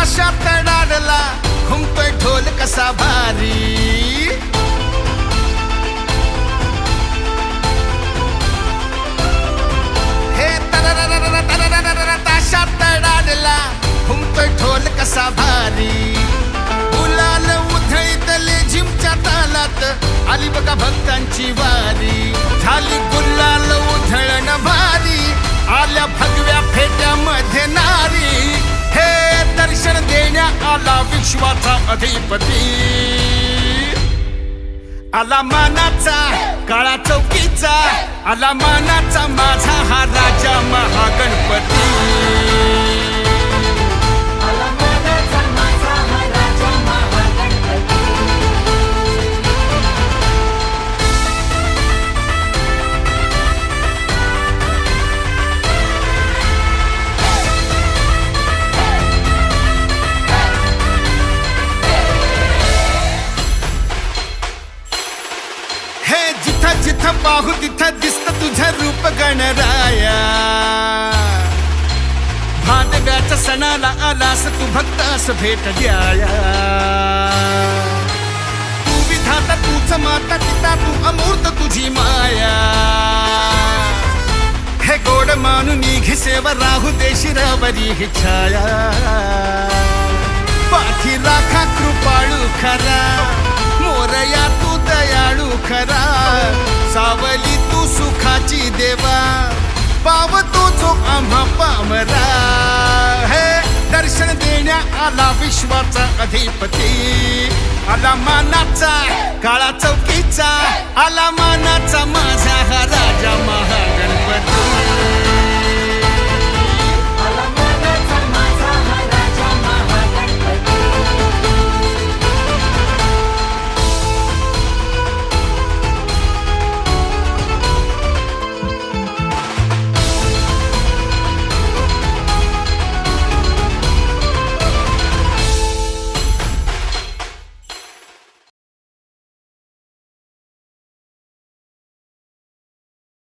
ताशात डाडला घुमतोय ढोल कसा भारी. हे तररररर तररररर ताशात डाडला घुमतोय ढोल कसा भारी. गुलाल उधळीतले झिमच्या तालात आली बघा भक्तांची वारी. झाली गुलाल उधळण भारी, आल्या भगव्या फेट्यामध्ये नारी. हे दर्शन देण्या आला विश्वाचा अधिपती. आला मानाचा काळा चौकीचा, आला मानाचा माझा हा राजा महागणपती. जिथं जिथं पाहू तिथं दिसत तुझं रूप गणराया. भादव्याच्या सणाला आलास तू भक्तास भेट द्याया. तू विधाता तूच माता पिता तू अमूर्त तुझी माया. हे गोड मानू निघी सेवा राहू दे शिरावरी ही छाया. पाठी राखा कृपाळू खरा, मोरया तू दयाळू खरा. सावली तू सुखाची देवा, पावतो जो आम्हा पामरा. हे दर्शन देण्या आला विश्वाचा अधिपती. आला मानाचा काळा चौकीचा, आला मानाचा माझा हा राजा महागणपती.